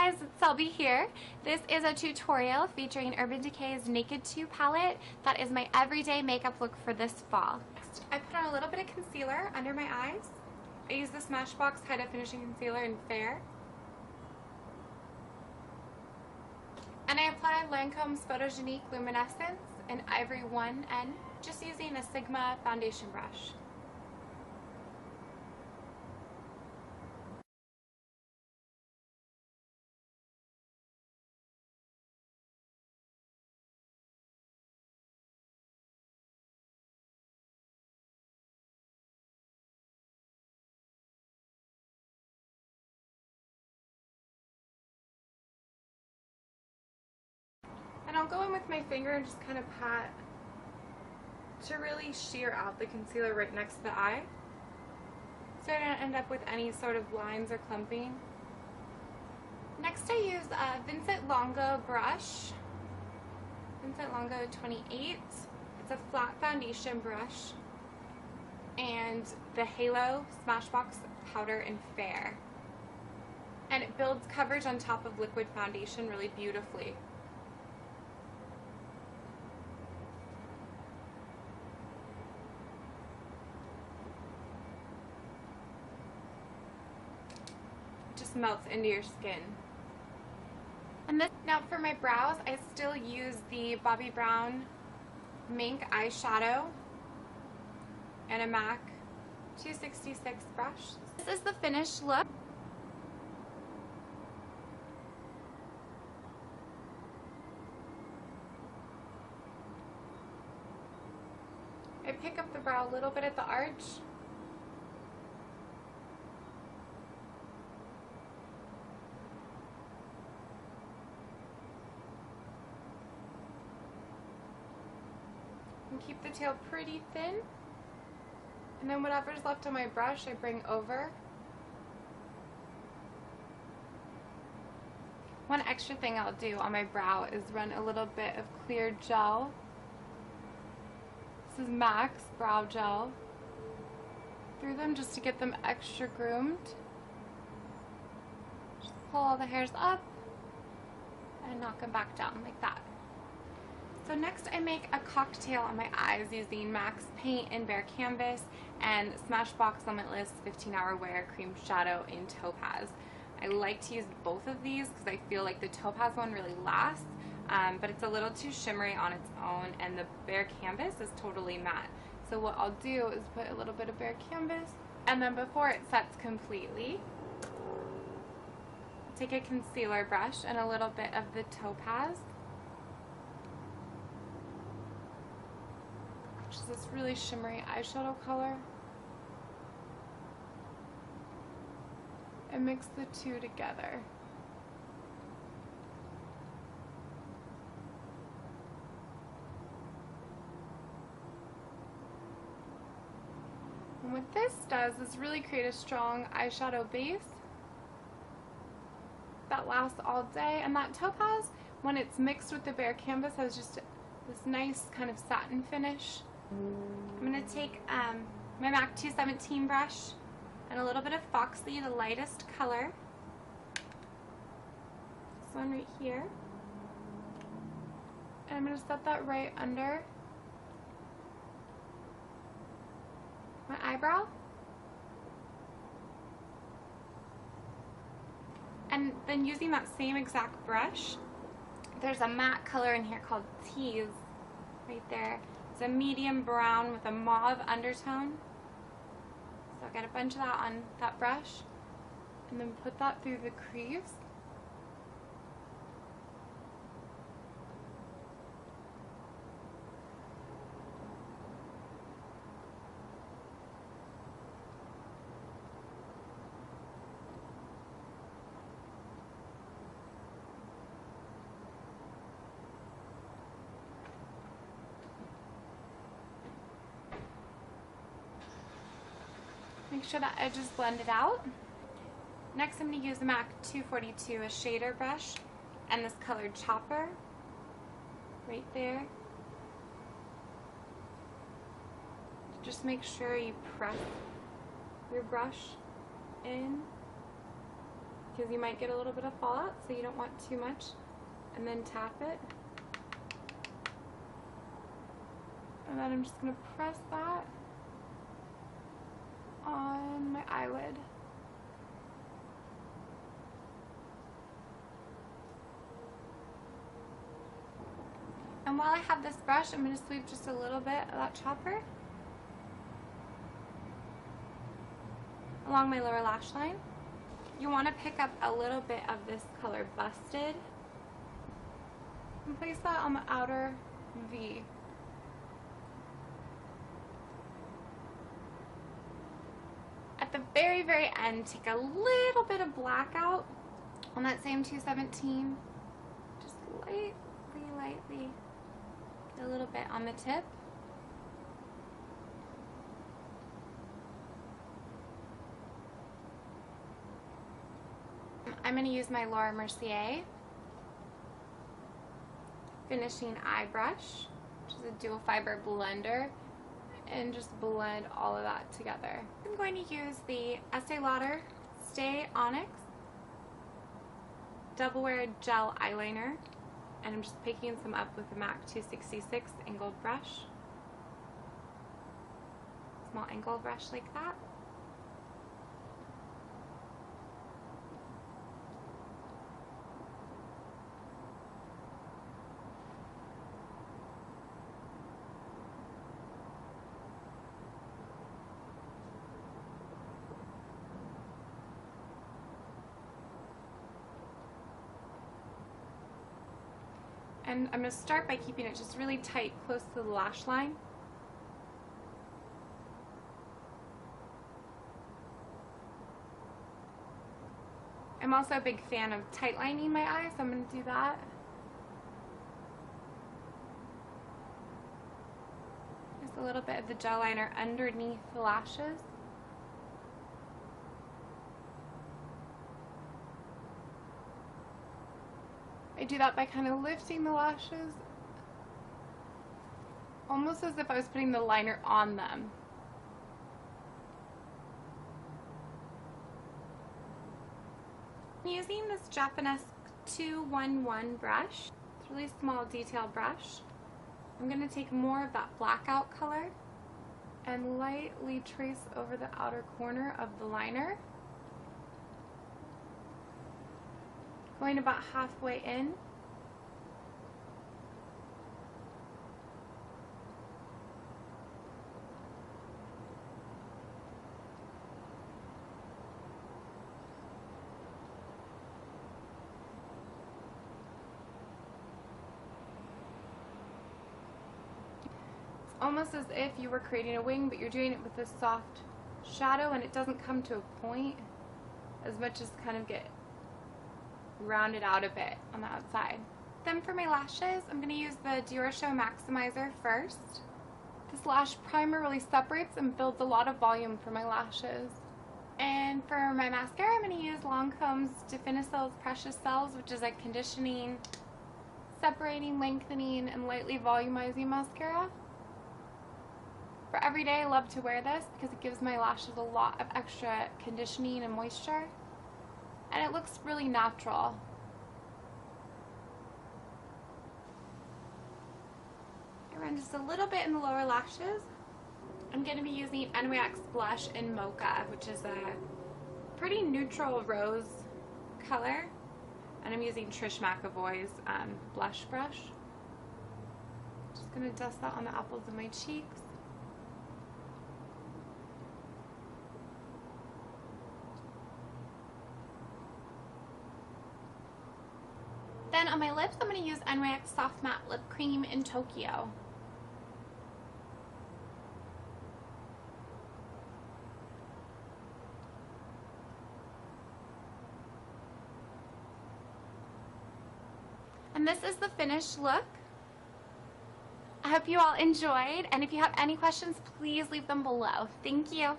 guys, it's Selby here. This is a tutorial featuring Urban Decay's Naked 2 palette. That is my everyday makeup look for this fall. Next, I put on a little bit of concealer under my eyes. I use the Smashbox High Definition Concealer in Fair. And I apply Lancome's Photogenique Luminescence in Ivory 1N, just using a Sigma foundation brush. And I'll go in with my finger and just kind of pat to really sheer out the concealer right next to the eye, so I don't end up with any sort of lines or clumping. Next I use a Vincent Longo brush, Vincent Longo 28. It's a flat foundation brush, and the Halo Smashbox powder in Fair. And it builds coverage on top of liquid foundation really beautifully. Melts into your skin. And this, now for my brows, I still use the Bobbi Brown Mink eyeshadow and a MAC 266 brush. This is the finished look. I pick up the brow a little bit at the arch. And keep the tail pretty thin, and then whatever's left on my brush I bring over. One extra thing I'll do on my brow is run a little bit of clear gel. This is MAC's brow gel through them just to get them extra groomed. Just pull all the hairs up and knock them back down like that. So next I make a cocktail on my eyes using MAC's Paint in Bare Canvas and Smashbox Limitless 15-Hour Wear Cream Shadow in Topaz. I like to use both of these because I feel like the Topaz one really lasts, but it's a little too shimmery on its own, and the Bare Canvas is totally matte. So what I'll do is put a little bit of Bare Canvas, and then before it sets completely, take a concealer brush and a little bit of the Topaz, which is this really shimmery eyeshadow color, and mix the two together. And what this does is really create a strong eyeshadow base that lasts all day, and that Topaz, when it's mixed with the Bare Canvas, has just this nice kind of satin finish. I'm going to take my MAC 217 brush and a little bit of Foxy, the lightest color. This one right here. And I'm going to set that right under my eyebrow. And then using that same exact brush, there's a matte color in here called Tease right there. It's a medium brown with a mauve undertone. So I'll get a bunch of that on that brush and then put that through the crease. Make sure that edge is blended out. Next I'm going to use the MAC 242, a shader brush, and this colored chopper right there. Just make sure you press your brush in because you might get a little bit of fallout, so you don't want too much. And then tap it. And then I'm just going to press that on my eyelid. And while I have this brush, I'm going to sweep just a little bit of that chopper along my lower lash line. You want to pick up a little bit of this color Busted and place that on the outer V. At the very, very end, take a little bit of black out on that same 217. Just lightly. A little bit on the tip. I'm going to use my Laura Mercier finishing eye brush, which is a dual fiber blender, and just blend all of that together. I'm going to use the Estee Lauder Stay Onyx Double Wear Gel Eyeliner, and I'm just picking some up with the MAC 266 angled brush. Small angled brush like that. And I'm going to start by keeping it just really tight, close to the lash line. I'm also a big fan of tight lining my eyes, so I'm going to do that. Just a little bit of the gel liner underneath the lashes. I do that by kind of lifting the lashes, almost as if I was putting the liner on them. I'm using this Japanesque 211 brush. It's a really small detail brush. I'm going to take more of that blackout color and lightly trace over the outer corner of the liner. Going about halfway in. It's almost as if you were creating a wing, but you're doing it with a soft shadow, and it doesn't come to a point as much as kind of get rounded out a bit on the outside. Then for my lashes, I'm going to use the Dior Show Maximizer first. This lash primer really separates and builds a lot of volume for my lashes. And for my mascara, I'm going to use Lancome's Definicil's Precious Cells, which is a conditioning, separating, lengthening, and lightly volumizing mascara. For every day, I love to wear this because it gives my lashes a lot of extra conditioning and moisture. And it looks really natural. I run just a little bit in the lower lashes. I'm going to be using NYX Blush in Mocha, which is a pretty neutral rose color. And I'm using Trish McAvoy's blush brush. Just going to dust that on the apples of my cheeks. Then on my lips, I'm going to use NYX Soft Matte Lip Cream in Tokyo. And this is the finished look. I hope you all enjoyed, and if you have any questions, please leave them below. Thank you.